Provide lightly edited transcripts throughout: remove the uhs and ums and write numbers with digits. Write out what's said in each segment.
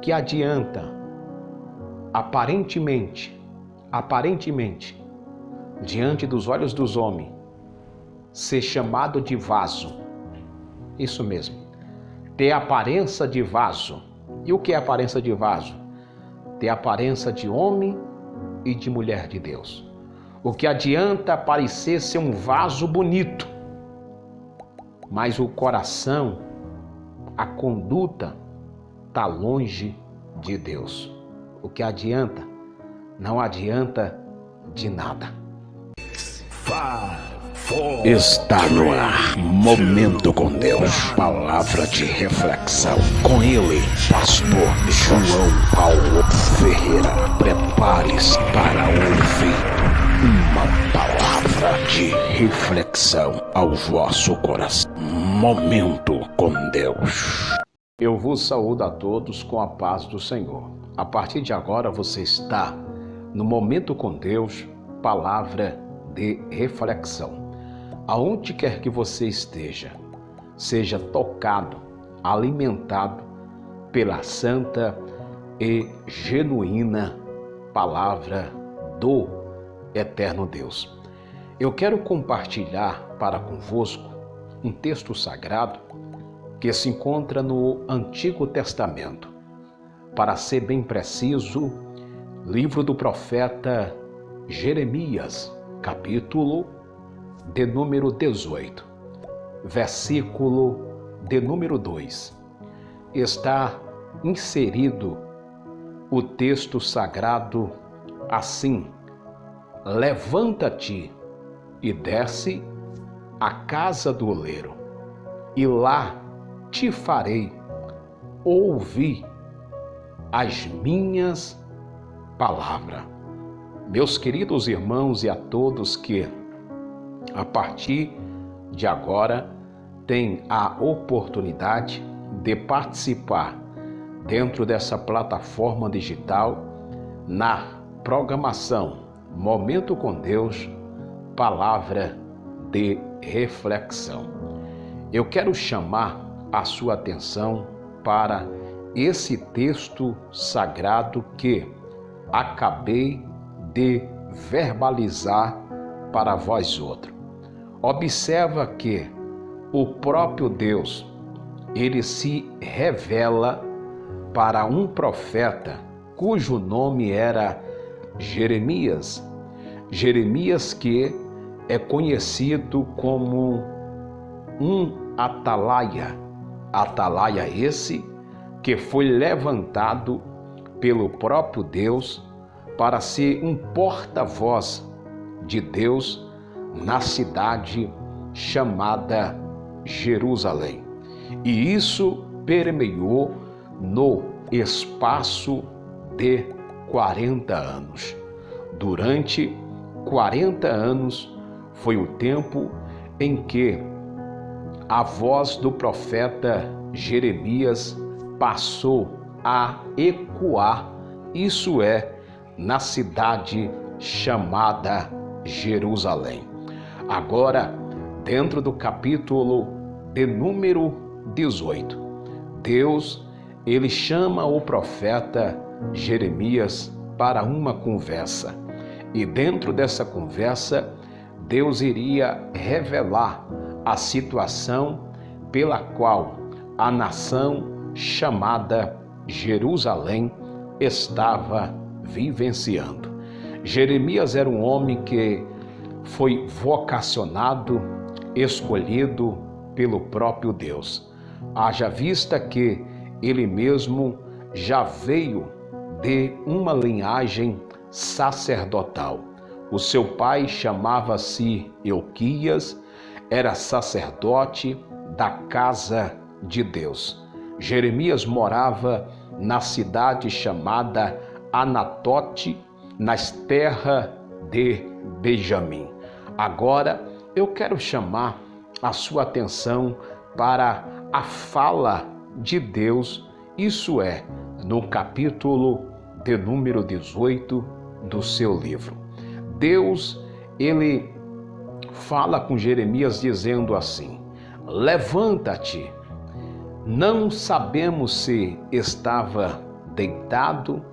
que adianta, aparentemente, diante dos olhos dos homens, ser chamado de vaso? Isso mesmo, ter aparência de vaso. E o que é aparência de vaso? Ter aparência de homem e de mulher de Deus. O que adianta parecer ser um vaso bonito, mas o coração, a conduta, está longe de Deus. O que adianta? Não adianta de nada. Está no ar, Momento com Deus, palavra de reflexão. Com ele, pastor João Paulo Ferreira. Prepare-se para ouvir uma palavra de reflexão ao vosso coração. Momento com Deus. Eu vos saúdo a todos com a paz do Senhor. A partir de agora você está no Momento com Deus, palavra de reflexão. Aonde quer que você esteja, seja tocado, alimentado pela santa e genuína palavra do eterno Deus. Eu quero compartilhar para convosco um texto sagrado que se encontra no Antigo Testamento. Para ser bem preciso, livro do profeta Jeremias, capítulo de número 18, versículo de número 2. Está inserido o texto sagrado assim: levanta-te e desce à casa do oleiro, e lá te farei ouvir as minhas palavras. Meus queridos irmãos e a todos que a partir de agora tem a oportunidade de participar dentro dessa plataforma digital na programação Momento com Deus, palavra de reflexão. Eu quero chamar a sua atenção para esse texto sagrado que acabei de verbalizar para vós outros. Observa que o próprio Deus, ele se revela para um profeta cujo nome era Jeremias. Jeremias que é conhecido como um atalaia. Atalaia esse que foi levantado pelo próprio Deus para ser um porta-voz de Deus na cidade chamada Jerusalém. E isso permeou no espaço de 40 anos. Durante 40 anos foi o tempo em que a voz do profeta Jeremias passou a ecoar, isso é, na cidade chamada Jerusalém. Agora, dentro do capítulo de número 18, Deus, ele chama o profeta Jeremias para uma conversa. E dentro dessa conversa, Deus iria revelar a situação pela qual a nação chamada Jerusalém estava vivenciando. Jeremias era um homem que foi vocacionado, escolhido pelo próprio Deus. Haja vista que ele mesmo já veio de uma linhagem sacerdotal. O seu pai chamava-se Euquias, era sacerdote da casa de Deus. Jeremias morava na cidade chamada Anatote, nas terras de Benjamim. Agora eu quero chamar a sua atenção para a fala de Deus, isso é, no capítulo de número 18 do seu livro. Deus, ele fala com Jeremias dizendo assim: levanta-te. Não sabemos se estava deitado,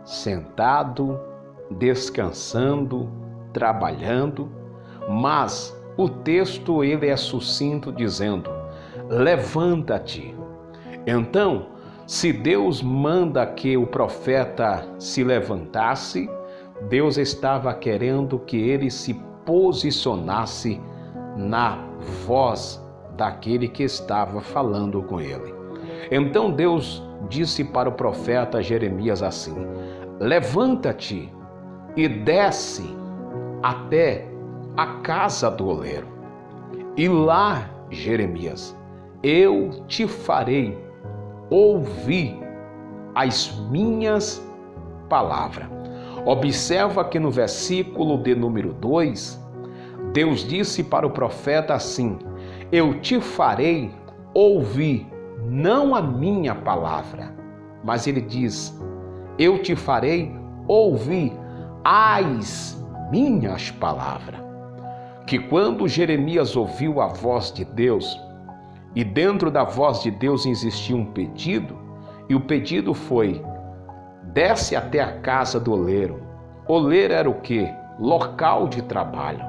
sentado, descansando, trabalhando, mas o texto ele é sucinto dizendo: levanta-te. Então, se Deus manda que o profeta se levantasse, Deus estava querendo que ele se posicionasse na voz daquele que estava falando com ele. Então Deus disse para o profeta Jeremias assim: levanta-te e desce até a casa do oleiro. E lá, Jeremias, eu te farei ouvir as minhas palavras. Observa que no versículo de número 2, Deus disse para o profeta assim: eu te farei ouvir não a minha palavra, mas ele diz: eu te farei ouvir as minhas palavras. Que quando Jeremias ouviu a voz de Deus, e dentro da voz de Deus existia um pedido, e o pedido foi: desce até a casa do oleiro. Oleiro era o quê? Local de trabalho.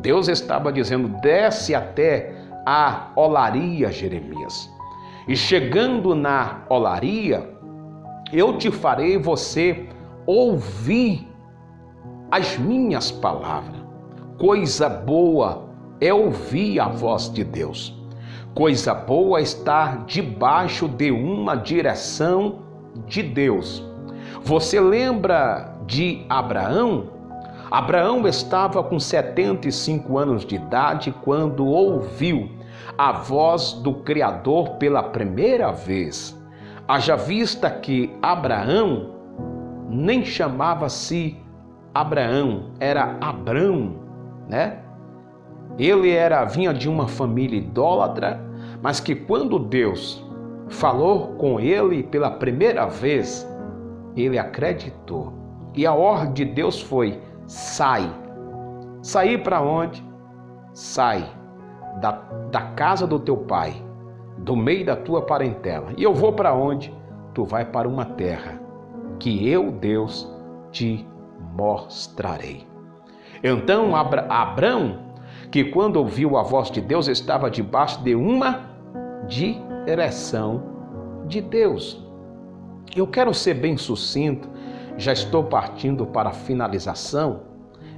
Deus estava dizendo: desce até a olaria, Jeremias. E chegando na olaria, eu te farei você ouvir as minhas palavras. Coisa boa é ouvir a voz de Deus. Coisa boa é estar debaixo de uma direção de Deus. Você lembra de Abraão? Abraão estava com 75 anos de idade quando ouviu a voz do Criador pela primeira vez. Haja vista que Abraão nem chamava-se Abraão, era Abrão, né? Ele vinha de uma família idólatra, mas que quando Deus falou com ele pela primeira vez, ele acreditou. E a ordem de Deus foi: sai. Sair para onde? Sai da casa do teu pai, do meio da tua parentela. E eu vou para onde? Tu vai para uma terra que eu, Deus, te mostrarei. Então Abrão, que quando ouviu a voz de Deus, estava debaixo de uma direção de Deus. Eu quero ser bem sucinto, já estou partindo para a finalização,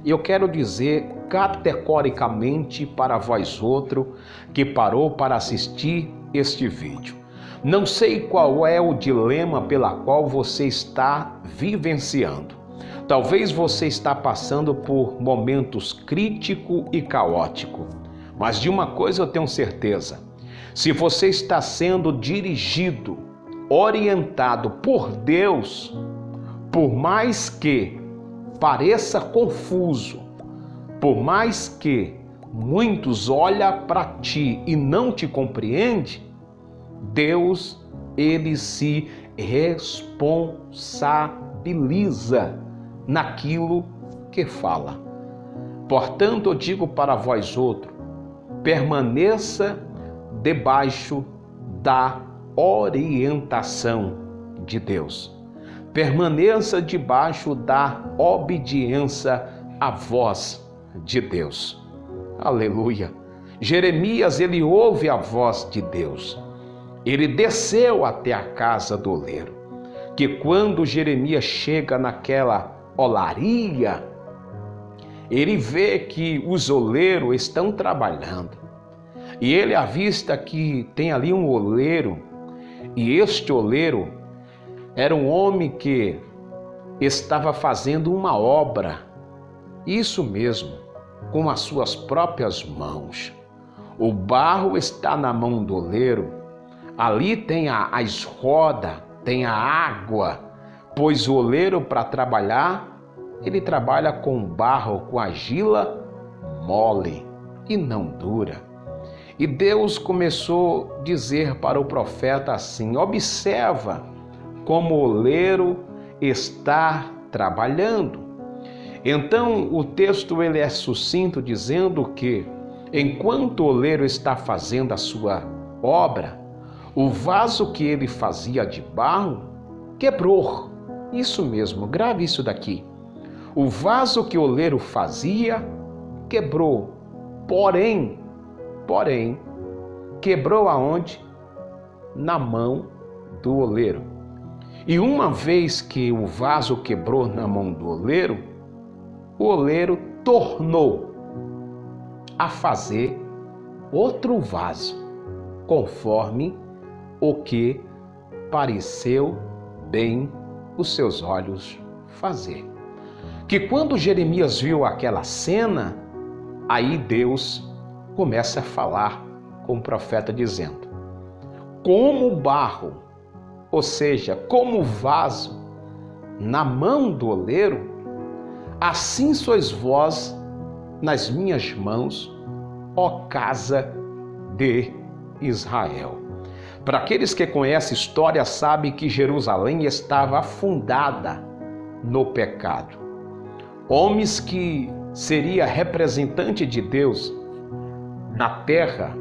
e eu quero dizer categoricamente para vós outro que parou para assistir este vídeo. Não sei qual é o dilema pela qual você está vivenciando. Talvez você está passando por momentos crítico e caótico, mas de uma coisa eu tenho certeza: se você está sendo dirigido, orientado por Deus, por mais que pareça confuso, por mais que muitos olhem para ti e não te compreendem, Deus, ele se responsabiliza naquilo que fala. Portanto, eu digo para vós outros: permaneça debaixo da orientação de Deus. Permaneça debaixo da obediência à voz de Deus. Aleluia! Jeremias, ele ouve a voz de Deus. Ele desceu até a casa do oleiro. Que quando Jeremias chega naquela olaria, ele vê que os oleiros estão trabalhando. E ele avista que tem ali um oleiro, e este oleiro era um homem que estava fazendo uma obra, isso mesmo, com as suas próprias mãos. O barro está na mão do oleiro, ali tem as rodas, tem a água, pois o oleiro, para trabalhar, ele trabalha com barro, com argila mole e não dura. E Deus começou a dizer para o profeta assim: observa como o oleiro está trabalhando. Então o texto ele é sucinto, dizendo que enquanto o oleiro está fazendo a sua obra, o vaso que ele fazia de barro quebrou. Isso mesmo, grave isso daqui. O vaso que o oleiro fazia quebrou. Porém, quebrou aonde? Na mão do oleiro. E uma vez que o vaso quebrou na mão do oleiro, o oleiro tornou a fazer outro vaso, conforme o que pareceu bem os seus olhos fazer. Que quando Jeremias viu aquela cena, aí Deus começa a falar com o profeta dizendo: como barro, ou seja, como vaso na mão do oleiro, assim sois vós nas minhas mãos, ó casa de Israel. Para aqueles que conhecem a história, sabem que Jerusalém estava afundada no pecado. Homens que seria representante de Deus na terra,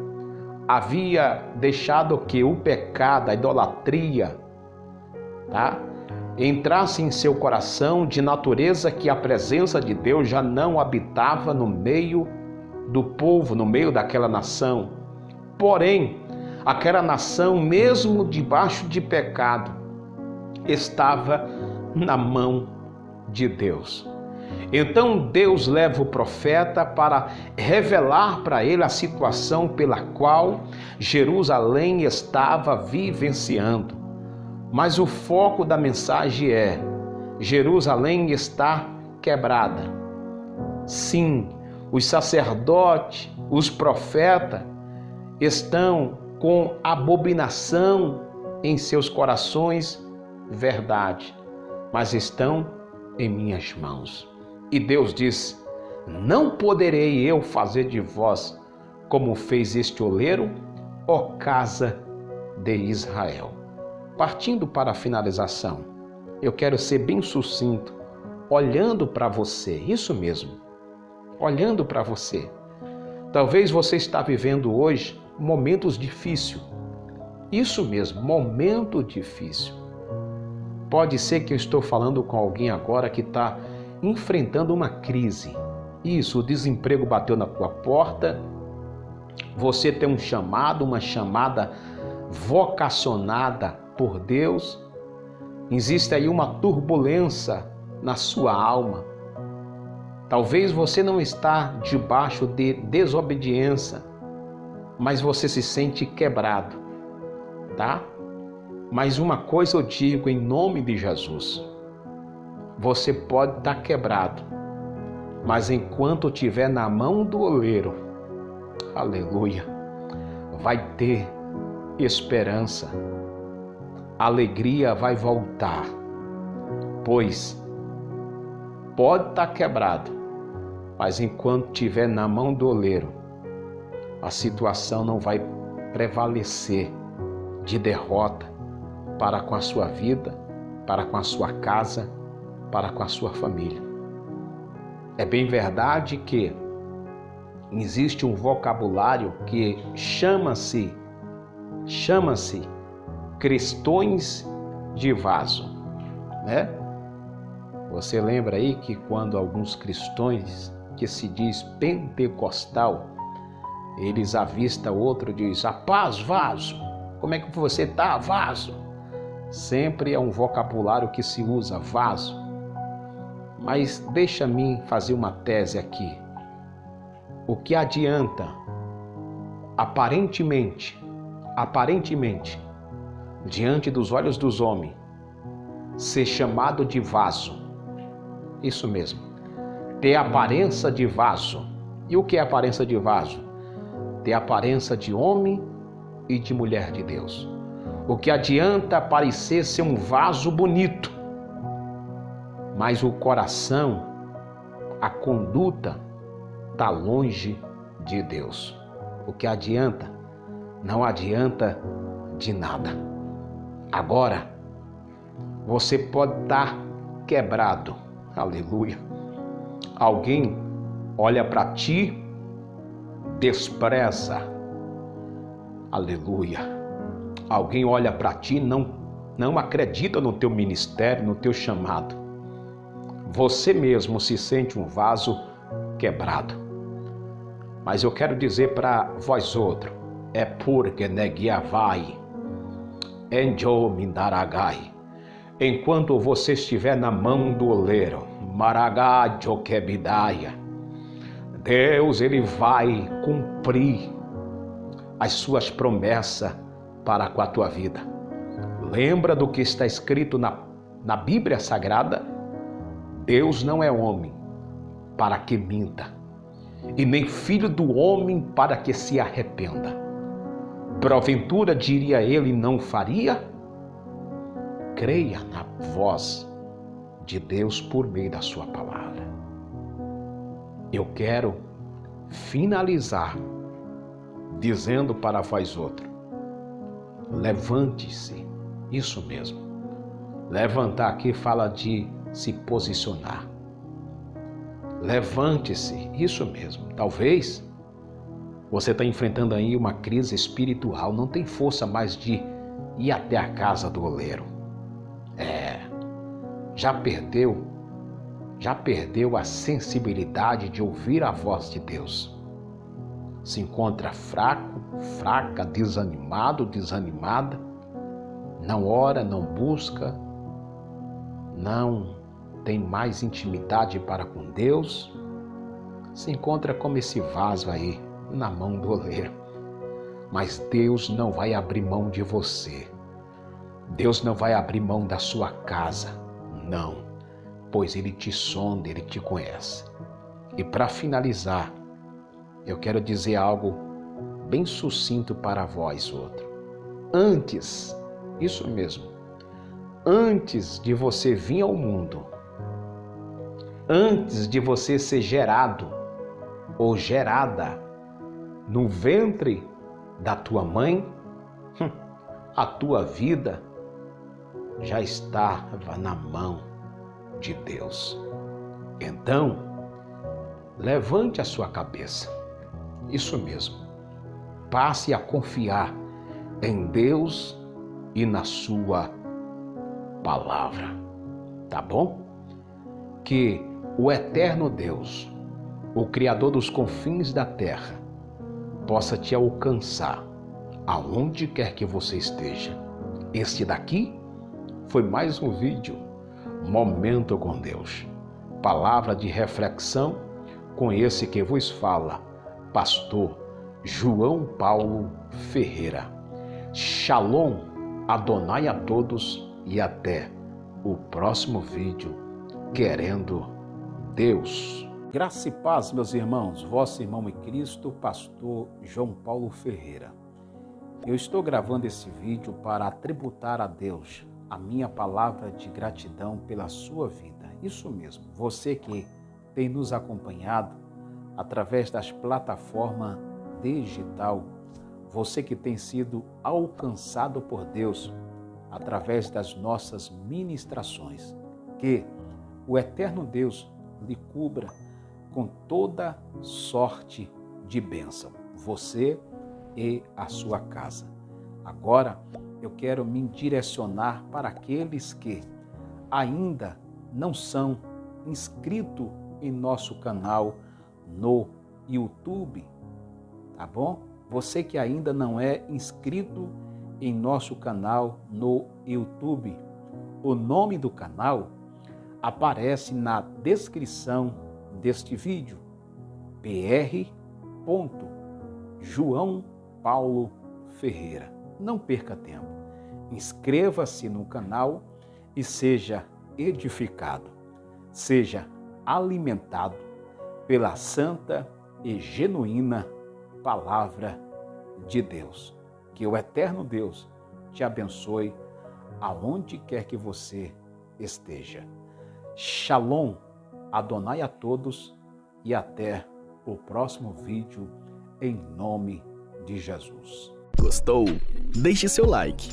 havia deixado que o pecado, a idolatria, entrasse em seu coração, de natureza que a presença de Deus já não habitava no meio do povo, no meio daquela nação. Porém, aquela nação, mesmo debaixo de pecado, estava na mão de Deus. Então Deus leva o profeta para revelar para ele a situação pela qual Jerusalém estava vivenciando. Mas o foco da mensagem é: Jerusalém está quebrada. Sim, os sacerdotes, os profetas estão com abominação em seus corações, verdade, mas estão em minhas mãos. E Deus diz: não poderei eu fazer de vós como fez este oleiro, ó casa de Israel. Partindo para a finalização, eu quero ser bem sucinto, olhando para você, isso mesmo, olhando para você. Talvez você está vivendo hoje momentos difíceis, isso mesmo, momento difícil. Pode ser que eu estou falando com alguém agora que está enfrentando uma crise. Isso, o desemprego bateu na tua porta, você tem um chamado, uma chamada vocacionada por Deus, existe aí uma turbulência na sua alma. Talvez você não está debaixo de desobediência, mas você se sente quebrado, tá? Mas uma coisa eu digo em nome de Jesus: você pode estar quebrado, mas enquanto estiver na mão do oleiro, aleluia, vai ter esperança, alegria vai voltar, pois pode estar quebrado, mas enquanto estiver na mão do oleiro, a situação não vai prevalecer de derrota para com a sua vida, para com a sua casa, para com a sua família. É bem verdade que existe um vocabulário que chama-se cristões de vaso, né? Você lembra aí que quando alguns cristãos que se diz pentecostal, eles avistam outro e diz: a paz, vaso, como é que você tá, vaso? Sempre é um vocabulário que se usa, vaso. Mas deixa-me fazer uma tese aqui. O que adianta, aparentemente, diante dos olhos dos homens, ser chamado de vaso? Isso mesmo, ter aparência de vaso. E o que é aparência de vaso? Ter aparência de homem e de mulher de Deus. O que adianta parecer ser um vaso bonito, mas o coração, a conduta, está longe de Deus. O que adianta? Não adianta de nada. Agora, você pode estar quebrado, aleluia. Alguém olha para ti, despreza, aleluia. Alguém olha para ti, não acredita no teu ministério, no teu chamado. Você mesmo se sente um vaso quebrado. Mas eu quero dizer para vós outros, é porque neguiavai, enjo mindaragai. Enquanto você estiver na mão do oleiro, maragajo kebidaia, Deus, ele vai cumprir as suas promessas para com a tua vida. Lembra do que está escrito na Bíblia Sagrada? Deus não é homem para que minta, e nem filho do homem para que se arrependa. Porventura diria ele não faria? Creia na voz de Deus por meio da sua palavra. Eu quero finalizar dizendo para vós outros, levante-se, isso mesmo. Levantar aqui fala de se posicionar. Levante-se, isso mesmo. Talvez você está enfrentando aí uma crise espiritual, não tem força mais de ir até a casa do oleiro. Já perdeu a sensibilidade de ouvir a voz de Deus. Se encontra fraco, fraca, desanimado, desanimada, não ora, não busca, não tem mais intimidade para com Deus, se encontra como esse vaso aí na mão do oleiro. Mas Deus não vai abrir mão de você. Deus não vai abrir mão da sua casa, não, pois Ele te sonda, Ele te conhece. E para finalizar, eu quero dizer algo bem sucinto para vós, outro. Antes, isso mesmo, antes de você vir ao mundo, antes de você ser gerado ou gerada no ventre da tua mãe, a tua vida já estava na mão de Deus. Então, levante a sua cabeça. Isso mesmo. Passe a confiar em Deus e na sua palavra. Tá bom? Que o eterno Deus, o Criador dos confins da terra, possa te alcançar aonde quer que você esteja. Este daqui foi mais um vídeo Momento com Deus. Palavra de reflexão com esse que vos fala, Pastor João Paulo Ferreira. Shalom, Adonai a todos e até o próximo vídeo, querendo Deus. Graça e paz, meus irmãos, vosso irmão em Cristo, Pastor João Paulo Ferreira. Eu estou gravando esse vídeo para tributar a Deus a minha palavra de gratidão pela sua vida. Isso mesmo, você que tem nos acompanhado através das plataformas digital, você que tem sido alcançado por Deus através das nossas ministrações, que o eterno Deus lhe cubra com toda sorte de bênção, você e a sua casa. Agora, eu quero me direcionar para aqueles que ainda não são inscritos em nosso canal no YouTube, tá bom? Você que ainda não é inscrito em nosso canal no YouTube, o nome do canal aparece na descrição deste vídeo, PR. João Paulo Ferreira. Não perca tempo, inscreva-se no canal e seja edificado, seja alimentado pela santa e genuína palavra de Deus. Que o eterno Deus te abençoe aonde quer que você esteja. Shalom, Adonai a todos e até o próximo vídeo em nome de Jesus. Gostou? Deixe seu like.